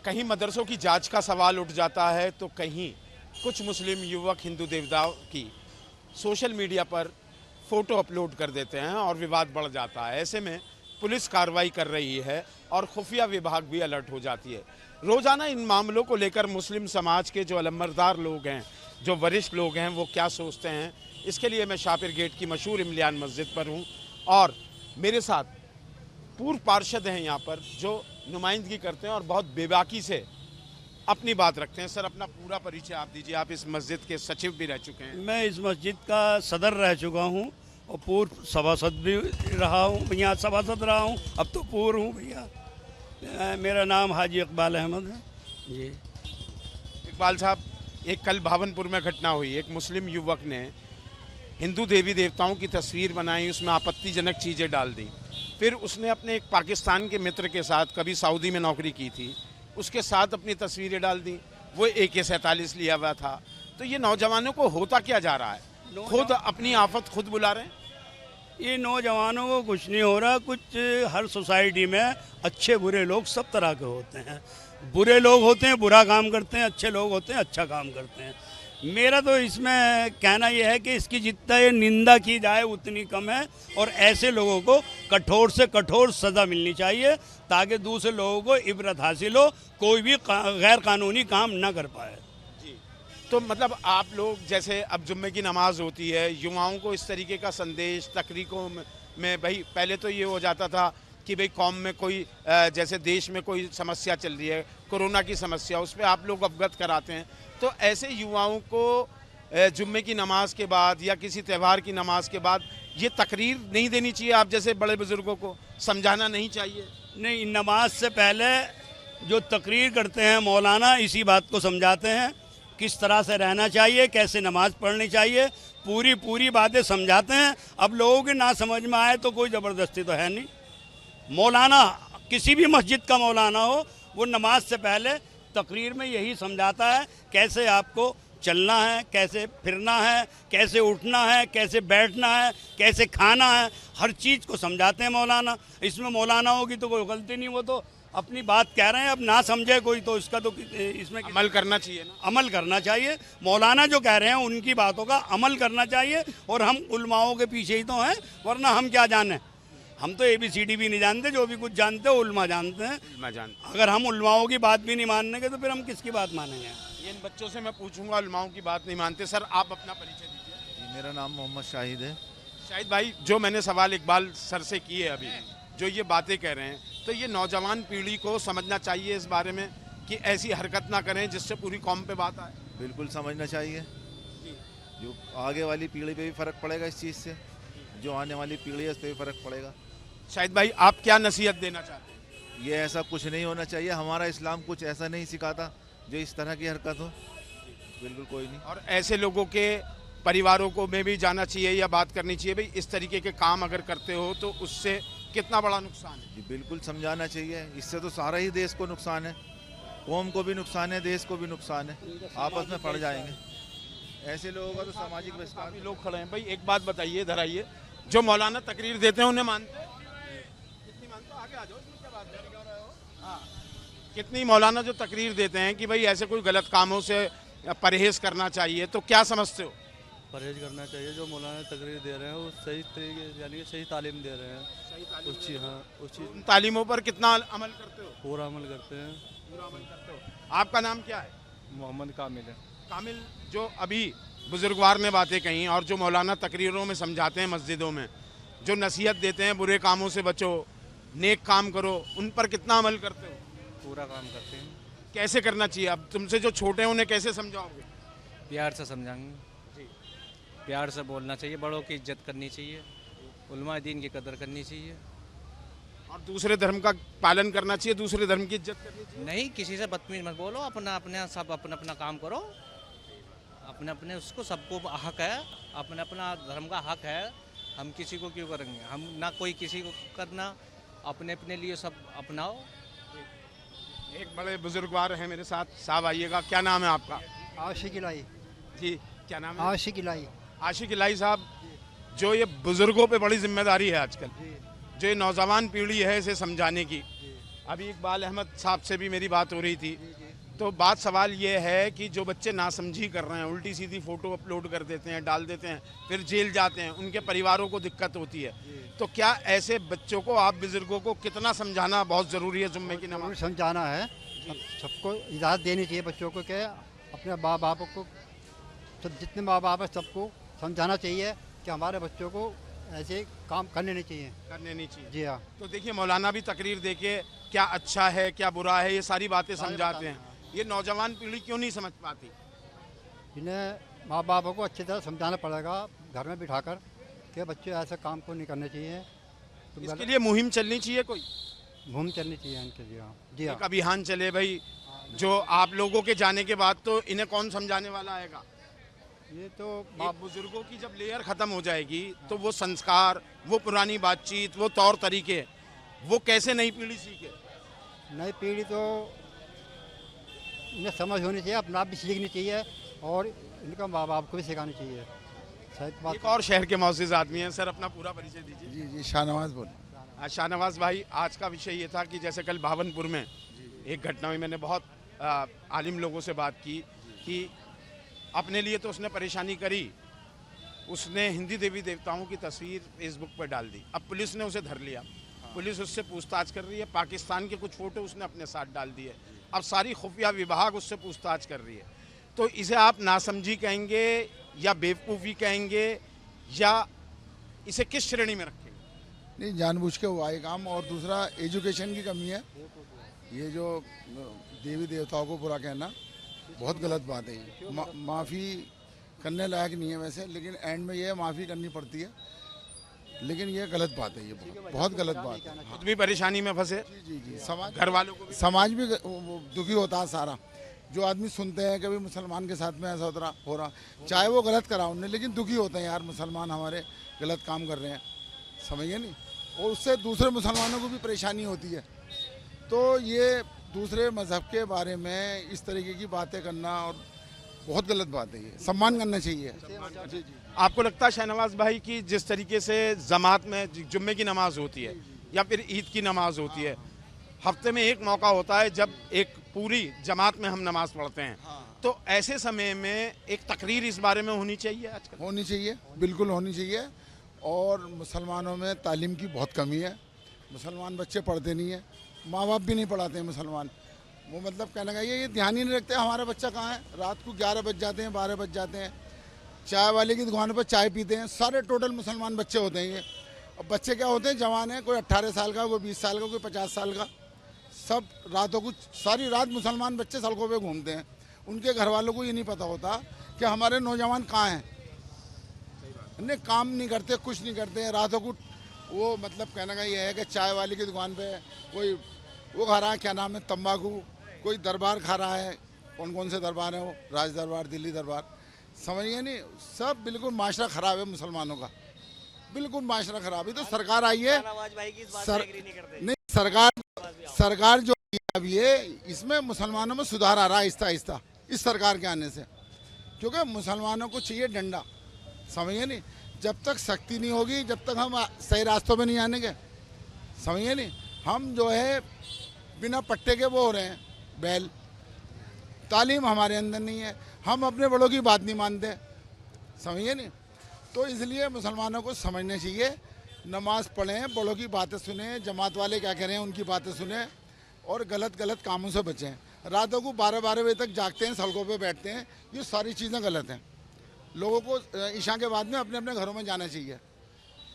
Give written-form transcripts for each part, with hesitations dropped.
कहीं मदरसों की जांच का सवाल उठ जाता है तो कहीं कुछ मुस्लिम युवक हिंदू देवताओं की सोशल मीडिया पर फ़ोटो अपलोड कर देते हैं और विवाद बढ़ जाता है। ऐसे में पुलिस कार्रवाई कर रही है और खुफिया विभाग भी अलर्ट हो जाती है। रोज़ाना इन मामलों को लेकर मुस्लिम समाज के जो अलमबरदार लोग हैं, जो वरिष्ठ लोग हैं, वो क्या सोचते हैं, इसके लिए मैं शापिर गेट की मशहूर इमलियान मस्जिद पर हूँ और मेरे साथ पूर्व पार्षद हैं यहाँ पर जो नुमाइंदगी करते हैं और बहुत बेबाकी से अपनी बात रखते हैं। सर, अपना पूरा परिचय आप दीजिए। आप इस मस्जिद के सचिव भी रह चुके हैं। मैं इस मस्जिद का सदर रह चुका हूँ और पूर्व सभासद भी रहा हूँ, यहाँ सभासद रहा हूँ, अब तो पूर्व हूँ भैया। मेरा नाम हाजी इकबाल अहमद है जी। इकबाल साहब, एक कल भावनपुर में घटना हुई। एक मुस्लिम युवक ने हिंदू देवी देवताओं की तस्वीर बनाई, उसमें आपत्तिजनक चीज़ें डाल दी। फिर उसने अपने एक पाकिस्तान के मित्र के साथ, कभी सऊदी में नौकरी की थी, उसके साथ अपनी तस्वीरें डाल दी। वो AK-47 लिया हुआ था। तो ये नौजवानों को होता क्या जा रहा है? खुद अपनी आफत खुद बुला रहे हैं। ये नौजवानों को कुछ नहीं हो रहा। कुछ हर सोसाइटी में अच्छे बुरे लोग सब तरह के होते हैं। बुरे लोग होते हैं बुरा काम करते हैं, अच्छे लोग होते हैं अच्छा काम करते हैं। मेरा तो इसमें कहना यह है कि इसकी जितना ये निंदा की जाए उतनी कम है और ऐसे लोगों को कठोर से कठोर सज़ा मिलनी चाहिए ताकि दूसरे लोगों को इबरत हासिल हो, कोई भी गैर कानूनी काम ना कर पाए। जी, तो मतलब आप लोग जैसे अब जुम्मे की नमाज होती है, युवाओं को इस तरीके का संदेश तकरीकों में भाई पहले तो ये हो जाता था कि भाई कौम में कोई जैसे देश में कोई समस्या चल रही है, कोरोना की समस्या, उस पर आप लोग अवगत कराते हैं। तो ऐसे युवाओं को जुम्मे की नमाज के बाद या किसी त्यौहार की नमाज के बाद ये तकरीर नहीं देनी चाहिए? आप जैसे बड़े बुजुर्गों को समझाना नहीं चाहिए? नहीं, नमाज से पहले जो तकरीर करते हैं मौलाना इसी बात को समझाते हैं, किस तरह से रहना चाहिए, कैसे नमाज पढ़नी चाहिए, पूरी बातें समझाते हैं। अब लोगों के ना समझ में आए तो कोई ज़बरदस्ती तो है नहीं। मौलाना किसी भी मस्जिद का मौलाना हो, वो नमाज से पहले तकरीर में यही समझाता है कैसे आपको चलना है, कैसे फिरना है, कैसे उठना है, कैसे बैठना है, कैसे खाना है, हर चीज़ को समझाते हैं मौलाना। इसमें मौलानाओं की तो कोई गलती नहीं, वो तो अपनी बात कह रहे हैं। अब ना समझे कोई तो इसका तो इसमें अमल करना चाहिए ना। अमल करना चाहिए। मौलाना जो कह रहे हैं उनकी बातों का अमल करना चाहिए और हम उलमाओं के पीछे ही तो हैं, वरना हम क्या जाने। हम तो ABCD भी नहीं जानते, जो भी कुछ जानते हैं उल्मा जानते हैं। मैं जानता हूं। अगर हम उलमाओं की बात भी नहीं मानेंगे तो फिर हम किसकी बात मानेंगे? इन बच्चों से मैं पूछूंगा, उलमाओं की बात नहीं मानते। सर, आप अपना परिचय दीजिए। जी, मेरा नाम मोहम्मद शाहिद है। शाहिद भाई, जो मैंने सवाल इकबाल सर से किए अभी, जो ये बातें कह रहे हैं, तो ये नौजवान पीढ़ी को समझना चाहिए इस बारे में कि ऐसी हरकत ना करें जिससे पूरी कौम पे बात आए। बिल्कुल समझना चाहिए। जो आगे वाली पीढ़ी पे भी फ़र्क पड़ेगा इस चीज़ से, जो आने वाली पीढ़ी है उस पर भी फ़र्क पड़ेगा। शाहिद भाई, आप क्या नसीहत देना चाहते हैं? ये ऐसा कुछ नहीं होना चाहिए। हमारा इस्लाम कुछ ऐसा नहीं सिखाता जो इस तरह की हरकत हो। बिल्कुल कोई नहीं। और ऐसे लोगों के परिवारों को में भी जाना चाहिए या बात करनी चाहिए, भाई इस तरीके के काम अगर करते हो तो उससे कितना बड़ा नुकसान है। जी बिल्कुल समझाना चाहिए। इससे तो सारा ही देश को नुकसान है, कौम को भी नुकसान है, देश को भी नुकसान है। आपस में पड़ जाएंगे ऐसे लोगों का तो सामाजिक बहिष्कार। काफी लोग खड़े हैं। भाई एक बात बताइए, इधर आइए। जो मौलाना तकरीर देते हैं उन्हें मानते हैं? कितनी मानते हो? आगे आ जाओ, इसमें क्या बात है? हाँ, कितनी मौलाना जो तकरीर देते हैं कि भाई ऐसे कोई गलत कामों से परहेज करना चाहिए, तो क्या समझते हो? परहेज करना चाहिए। जो मौलाना तकरीर दे रहे हैं वो सही तरीके यानी कि सही तालीम दे रहे हैं। सही तालीम उस चीज़ हाँ उस चीज़ उन तालीमों पर कितना अमल करते हो? पूरा अमल करते हैं। पूरा अमल करते हो। आपका नाम क्या है? मोहम्मद कामिल है। कामिल, जो अभी बुजुर्गवार ने बातें कही और जो मौलाना तकरीरों में समझाते हैं, मस्जिदों में जो नसीहत देते हैं बुरे कामों से बचो, नेक काम करो, उन पर कितना अमल करते हो? पूरा काम करते हैं। कैसे करना चाहिए? अब तुमसे जो छोटे हैं उन्हें कैसे समझाओगे? प्यार से समझाएंगे। प्यार से बोलना चाहिए, बड़ों की इज्जत करनी चाहिए, उलमा दीन की कदर करनी चाहिए। और दूसरे धर्म का पालन करना चाहिए, दूसरे धर्म की इज्जत करनी चाहिए। नहीं, किसी से बदतमीज मत बोलो। अपना अपने सब अपना अपना काम करो। अपने अपने उसको सबको हक है, अपना अपना धर्म का हक है। हम किसी को क्यों करेंगे? हम ना कोई किसी को करना, अपने अपने लिए सब अपनाओ। एक बड़े बुजुर्गवार हैं मेरे साथ, साहब आइएगा। क्या नाम है आपका? आशिक इलाही। जी, क्या नाम है? आशिक इलाही। आशिक इलाही साहब, जो ये बुजुर्गों पे बड़ी जिम्मेदारी है आजकल, जो ये नौजवान पीढ़ी है इसे समझाने की, अभी इकबाल अहमद साहब से भी मेरी बात हो रही थी, तो बात सवाल ये है कि जो बच्चे नासमझी कर रहे हैं, उल्टी सीधी फ़ोटो अपलोड कर देते हैं, डाल देते हैं, फिर जेल जाते हैं, उनके परिवारों को दिक्कत होती है। तो क्या ऐसे बच्चों को, आप बुजुर्गों को कितना समझाना बहुत ज़रूरी है जुम्मे की नमाज? समझाना है, सबको इजाज़त देनी चाहिए बच्चों को कि अपने माँ बाप को, सब जितने माँ बाप हैं सबको समझाना चाहिए कि हमारे बच्चों को ऐसे काम करने नहीं चाहिए। करने नहीं चाहिए। जी हाँ। तो देखिए मौलाना भी तकरीर देके क्या अच्छा है क्या बुरा है ये सारी बातें समझाते हैं। ये नौजवान पीढ़ी क्यों नहीं समझ पाती? इन्हें माँ बाप को अच्छी तरह समझाना पड़ेगा घर में बिठाकर कि बच्चे ऐसे काम को नहीं करने चाहिए। तुम इसके लिए मुहिम चलनी चाहिए, कोई घूम चलनी चाहिए इनके लिए। हाँ जी हाँ। एक अभियान चले भाई, जो आप लोगों के जाने के बाद तो इन्हें कौन समझाने वाला आएगा? ये तो आप बुजुर्गों की जब लेयर खत्म हो जाएगी तो वो संस्कार, वो पुरानी बातचीत, वो तौर तरीके, वो कैसे नई पीढ़ी सीखे? नई पीढ़ी तो इन्हें समझ होनी चाहिए, अपना आप भी सीखनी चाहिए और इनका माँ बाप को भी सिखानी चाहिए। सही बात। एक और शहर के मौजूद आदमी हैं, सर अपना पूरा परिचय दीजिए। जी जी, शाहनवाज बोल। शाहनवाज भाई, आज का विषय ये था कि जैसे कल भावनपुर में एक घटना हुई, मैंने बहुत आलिम लोगों से बात की कि अपने लिए तो उसने परेशानी करी, उसने हिंदी देवी देवताओं की तस्वीर फेसबुक पर डाल दी। अब पुलिस ने उसे धर लिया, पुलिस उससे पूछताछ कर रही है, पाकिस्तान के कुछ फ़ोटो उसने अपने साथ डाल दिए, अब सारी खुफिया विभाग उससे पूछताछ कर रही है। तो इसे आप नासमझी कहेंगे या बेवकूफ़ी कहेंगे या इसे किस श्रेणी में रखेंगे? नहीं, जानबूझ के हुआ ये काम, और दूसरा एजुकेशन की कमी है। ये जो देवी देवताओं को बुरा कहना बहुत गलत बात है। ये माफ़ी करने लायक नहीं है वैसे, लेकिन एंड में ये माफ़ी करनी पड़ती है, लेकिन ये गलत बात है, ये बहुत गलत बात है। खुद भी परेशानी में फंसे, जी जी, समाज, घर वालों को भी। समाज भी दुखी होता है सारा। जो आदमी सुनते हैं कि भाई मुसलमान के साथ में ऐसा हो रहा, चाहे वो गलत करा उनने, लेकिन दुखी होते हैं यार, मुसलमान हमारे गलत काम कर रहे हैं, समझिए नहीं, और उससे दूसरे मुसलमानों को भी परेशानी होती है। तो ये दूसरे मज़हब के बारे में इस तरीके की बातें करना और बहुत गलत बात है, ये सम्मान करना चाहिए। जी जी। आपको लगता है शहनवाज भाई कि जिस तरीके से जमात में जुम्मे की नमाज होती है या फिर ईद की नमाज होती है, हफ्ते में एक मौका होता है जब एक पूरी जमात में हम नमाज पढ़ते हैं, तो ऐसे समय में एक तकरीर इस बारे में होनी चाहिए आजकल? होनी चाहिए, बिल्कुल होनी चाहिए। और मुसलमानों में तालीम की बहुत कमी है, मुसलमान बच्चे पढ़ते नहीं हैं, माँ बाप भी नहीं पढ़ाते हैं मुसलमान। वो मतलब कहने का ये ध्यान ही नहीं रखते हमारा बच्चा कहाँ है। रात को 11 बज जाते हैं, 12 बज जाते हैं, चाय वाले की दुकान पर चाय पीते हैं, सारे टोटल मुसलमान बच्चे होते हैं ये। और बच्चे क्या होते हैं, जवान है, कोई 18 साल का, कोई 20 साल का, कोई 50 साल का, सब रातों को सारी रात मुसलमान बच्चे सड़कों पे घूमते हैं। उनके घर वालों को ये नहीं पता होता कि हमारे नौजवान कहाँ हैं, नहीं काम नहीं करते, कुछ नहीं करते हैं रातों को। वो मतलब कहने का ये है कि चाय वाले की दुकान पे कोई वो खा रहा है, क्या नाम है, तंबाकू, कोई दरबार खा रहा है, कौन कौन से दरबार हैं वो, राज दरबार, दिल्ली दरबार, समझिए नहीं, सब बिल्कुल माशरा ख़राब है मुसलमानों का, बिल्कुल माशरा ख़राब है। तो सरकार आई है, नहीं सरकार जो अभी है इसमें मुसलमानों में सुधार आ रहा है आहिस्ता आहिस्ता इस सरकार के आने से, क्योंकि मुसलमानों को चाहिए डंडा, समझिए नहीं, जब तक सख्ती नहीं होगी, जब तक हम सही रास्तों पे नहीं आनेंगे, समझिए नहीं, हम जो है बिना पट्टे के वो हो रहे हैं बैल, तालीम हमारे अंदर नहीं है, हम अपने बड़ों की बात नहीं मानते, समझिए नहीं। तो इसलिए मुसलमानों को समझना चाहिए, नमाज पढ़ें, बड़ों की बातें सुने, जमात वाले क्या कह रहे हैं उनकी बातें सुने, और गलत कामों से बचें। रातों को 12-12 बजे तक जागते हैं, सड़कों पे बैठते हैं, ये सारी चीज़ें गलत हैं। लोगों को ईशा के बाद में अपने अपने घरों में जाना चाहिए।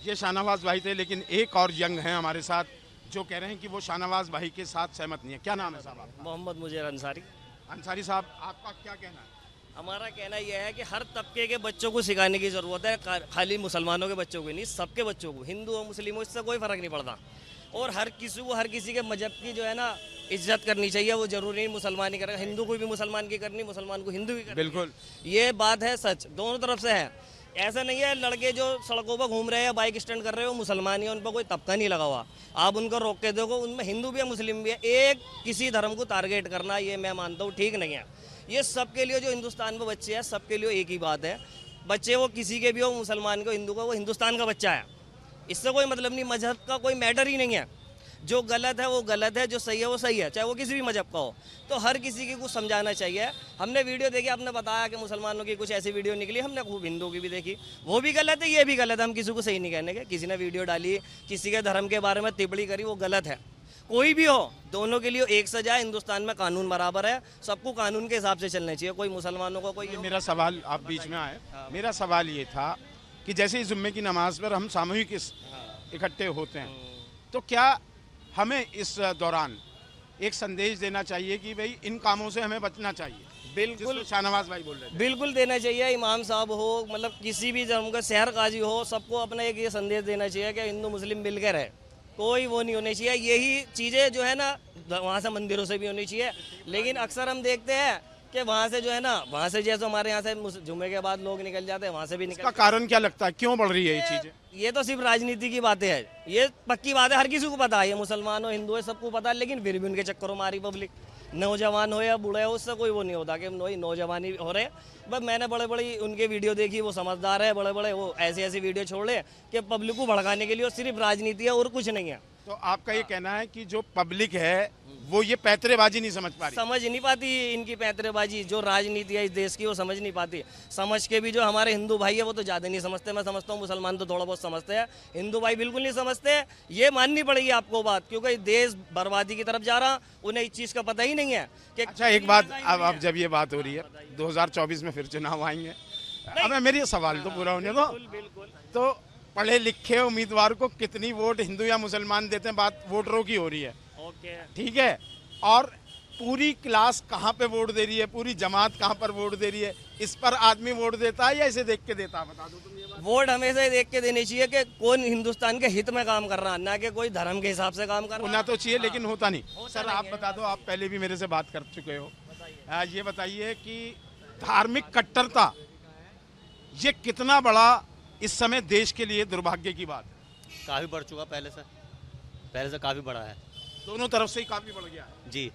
ये शाहनवाज भाई थे, लेकिन एक और यंग हैं हमारे साथ जो कह रहे हैं कि वो शाहनवाज भाई के साथ सहमत नहीं है। क्या नाम है साहब आपका? मोहम्मद मुजेर अंसारी। अंसारी साहब, आपका क्या कहना है? हमारा कहना यह है कि हर तबके के बच्चों को सिखाने की ज़रूरत है, खाली मुसलमानों के बच्चों को नहीं, सबके बच्चों को, हिंदू और मुस्लिम हो, इससे कोई फ़र्क नहीं पड़ता। और हर किसी को हर किसी के मजहब की जो है ना इज्जत करनी चाहिए। वो जरूरी नहीं मुसलमान ही करेगा, हिंदू को भी मुसलमान की करनी, मुसलमान को हिंदू की करनी। बिल्कुल, ये बात है सच, दोनों तरफ से है। ऐसा नहीं है लड़के जो सड़कों पर घूम रहे हैं, बाइक स्टैंड कर रहे हैं, वो मुसलमान ही, उन पर कोई तबका नहीं लगा हुआ। आप उनको रोक के देखो, उनमें हिंदू भी है, मुस्लिम भी है। एक किसी धर्म को टारगेट करना, ये मैं मानता हूँ ठीक नहीं है। ये सबके लिए, जो हिंदुस्तान में बच्चे हैं, सबके लिए एक ही बात है। बच्चे वो किसी के भी हो, मुसलमान को, हिंदू को, वो हिंदुस्तान का बच्चा है, इससे कोई मतलब नहीं, मजहब का कोई मैटर ही नहीं है। जो गलत है वो गलत है, जो सही है वो सही है, चाहे वो किसी भी मजहब का हो। तो हर किसी को कुछ समझाना चाहिए। हमने वीडियो देखी, आपने बताया कि मुसलमानों की कुछ ऐसी वीडियो निकली, हमने खूब हिंदुओं की भी देखी, वो भी गलत है, ये भी गलत है। हम किसी को सही नहीं कहने के। किसी ने वीडियो डाली, किसी के धर्म के बारे में टिप्पणी करी, वो गलत है। कोई भी हो, दोनों के लिए एक सजा है। हिंदुस्तान में कानून बराबर है, सबको कानून के हिसाब से चलना चाहिए। कोई मुसलमानों को कोई मेरा सवाल, आप बीच में आए, मेरा सवाल ये था कि जैसे इस जुम्मे की नमाज पर हम सामूहिक इकट्ठे होते हैं, तो क्या हमें इस दौरान एक संदेश देना चाहिए कि भाई इन कामों से हमें बचना चाहिए? बिल्कुल शाहनवाज भाई बोल रहे थे। बिल्कुल देना चाहिए। इमाम साहब हो, मतलब किसी भी धर्म का शहर काजी हो, सबको अपना एक ये संदेश देना चाहिए कि हिंदू मुस्लिम मिलकर रहे, कोई वो नहीं होनी चाहिए। यही चीज़ें जो है ना वहाँ से मंदिरों से भी होनी चाहिए। लेकिन अक्सर हम देखते हैं कि वहाँ से जो है ना, वहाँ से जैसे हमारे यहाँ से जुम्मे के बाद लोग निकल जाते हैं, वहाँ से भी इसका कारण क्या लगता है, क्यों बढ़ रही है ये चीज़ें? ये तो सिर्फ राजनीति की बातें है, ये पक्की बात है, हर किसी को पता है, ये मुसलमान हो हिंदू है सबको पता है। लेकिन फिर भी उनके चक्करों में हमारी पब्लिक, नौजवान हो या बूढ़े हो, उससे कोई वो नहीं होता कि नौजवानी हो रहे। बस मैंने बड़े बड़े उनके वीडियो देखी, वो समझदार है, बड़े बड़े वो ऐसी ऐसी वीडियो छोड़ रहे कि पब्लिक को भड़काने के लिए, और सिर्फ राजनीति है और कुछ नहीं है। तो आपका ये कहना है कि जो पब्लिक है वो ये पैतरेबाजी नहीं समझ पा रही? समझ नहीं पाती इनकी पैतरेबाजी, जो राजनीति है इस देश की वो समझ नहीं पाती। समझ के भी जो हमारे हिंदू भाई है वो तो ज़्यादा नहीं समझते। मैं समझता हूँ मुसलमान तो थोड़ा बहुत समझते हैं, हिंदू भाई बिल्कुल नहीं समझते। ये माननी पड़ेगी आपको बात, क्योंकि देश बर्बादी की तरफ जा रहा, उन्हें इस चीज़ का पता ही नहीं है कि अच्छा एक बात, अब जब ये बात हो रही है 2024 में फिर चुनाव आएंगे, अब मेरी सवाल तो पूरा होने दो। तो पढ़े लिखे उम्मीदवार को कितनी वोट हिंदू या मुसलमान देते हैं, बात वोटरों की हो रही है, ठीक है, और पूरी क्लास कहाँ पे वोट दे रही है, पूरी जमात कहाँ पर वोट दे रही है, इस पर आदमी वोट देता है या इसे देख के देता है? बता दो तुम ये बात। वोट हमेशा ही देख के देनी चाहिए कि कौन हिंदुस्तान के हित में काम कर रहा है, ना कि कोई धर्म के हिसाब से काम कर रहा होना तो चाहिए, लेकिन होता नहीं। सर आप बता दो, आप पहले भी मेरे से बात कर चुके हो, ये बताइए कि धार्मिक कट्टरता ये कितना बड़ा इस समय देश के लिए दुर्भाग्य की बात है? काफ़ी बढ़ चुका, पहले से काफ़ी बड़ा है, दोनों तरफ से ही काफी बढ़ गया है। जी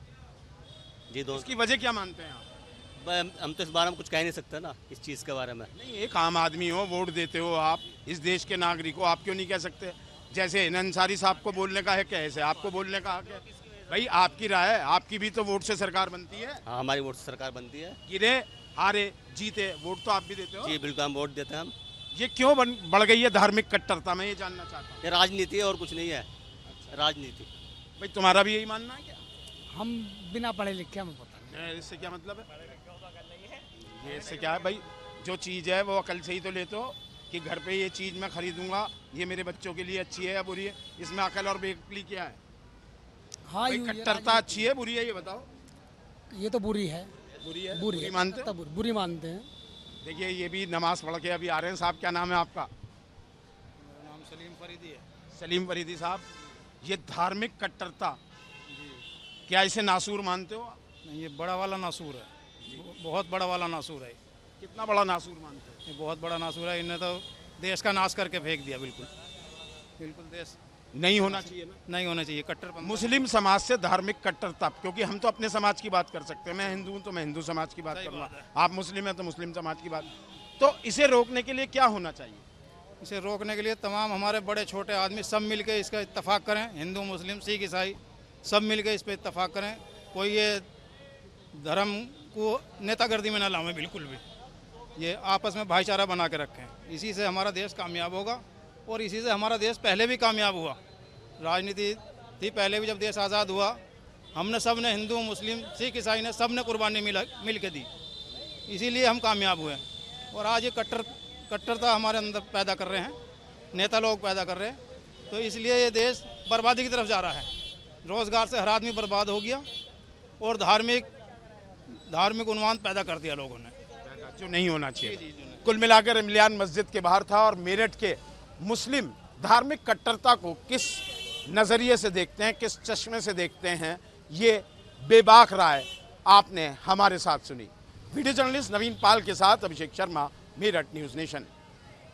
दोस्त। इसकी वजह क्या मानते हैं आप? हम तो इस बारे में कुछ कह नहीं सकते ना, इस चीज़ के बारे में। नहीं, एक आम आदमी हो, वोट देते हो आप, इस देश के नागरिक हो, आप क्यों नहीं कह सकते? जैसे अंसारी साहब को बोलने का है, कैसे आपको बोलने का हक है? भाई आपकी राय है, आपकी भी तो वोट से सरकार बनती है। हाँ, हमारी वोट से सरकार बनती है। गिरे हारे जीते वोट तो आप भी देते हो। जी बिल्कुल, हम वोट देते हैं। हम ये क्यों बढ़ गई है धार्मिक कट्टरता, मैं ये जानना चाहता हूँ। ये राजनीति है और कुछ नहीं है। राजनीति। भाई तुम्हारा भी यही मानना है क्या? हम बिना पढ़े लिखे हमें पता नहीं। इससे क्या मतलब है? ये इससे क्या है भाई, जो चीज़ है वो अकल से ही तो लेते हो कि घर पे ये चीज़ मैं खरीदूंगा, ये मेरे बच्चों के लिए अच्छी है या बुरी है, इसमें अकल और बेअक्ली क्या है? हाँ, भाई कट्टरता अच्छी है बुरी है, ये बताओ। ये तो बुरी है, बुरी है, बुरी है, मानते हो? बुरी मानते हैं। देखिए ये भी नमाज पढ़ के अभी आ रहे हैं। साहब क्या नाम है आपका? मेरा नाम सलीम फरीदी है। सलीम फरीदी साहब, ये धार्मिक कट्टरता क्या इसे नासूर मानते हो? नहीं, ये बड़ा वाला नासूर है, बहुत बड़ा वाला नासूर है। कितना बड़ा नासूर मानते हो? ये बहुत बड़ा नासूर है। इन्हें तो देश का नाश करके फेंक दिया। बिल्कुल बिल्कुल देश नहीं होना चाहिए ना, नहीं होना चाहिए कट्टरपंथ। मुस्लिम समाज से धार्मिक कट्टरता, क्योंकि हम तो अपने समाज की बात कर सकते हैं, मैं हिंदू हूँ तो मैं हिंदू समाज की बात करूँगा, आप मुस्लिम हैं तो मुस्लिम समाज की बात। तो इसे रोकने के लिए क्या होना चाहिए? इसे रोकने के लिए तमाम हमारे बड़े छोटे आदमी सब मिलकर इसका इत्तेफाक करें। हिंदू मुस्लिम सिख ईसाई सब मिलकर इस पर इत्तेफाक करें। कोई ये धर्म को नेतागर्दी में ना लाएं, बिल्कुल भी ये आपस में भाईचारा बना के रखें। इसी से हमारा देश कामयाब होगा और इसी से हमारा देश पहले भी कामयाब हुआ। राजनीति थी पहले भी, जब देश आज़ाद हुआ हमने सब ने, हिंदू मुस्लिम सिख ईसाई ने सब ने कुर्बानी मिल के दी, इसीलिए हम कामयाब हुए। और आज ये कट्टरता हमारे अंदर पैदा कर रहे हैं, नेता लोग पैदा कर रहे हैं, तो इसलिए ये देश बर्बादी की तरफ जा रहा है। रोज़गार से हर आदमी बर्बाद हो गया और धार्मिक उन्माद पैदा कर दिया लोगों ने, जो नहीं होना चाहिए। कुल मिलाकर इमलियान मस्जिद के बाहर था और मेरठ के मुस्लिम धार्मिक कट्टरता को किस नज़रिए से देखते हैं, किस चश्मे से देखते हैं, ये बेबाक राय आपने हमारे साथ सुनी। वीडियो जर्नलिस्ट नवीन पाल के साथ अभिषेक शर्मा, मेरठ न्यूज़ नेशन।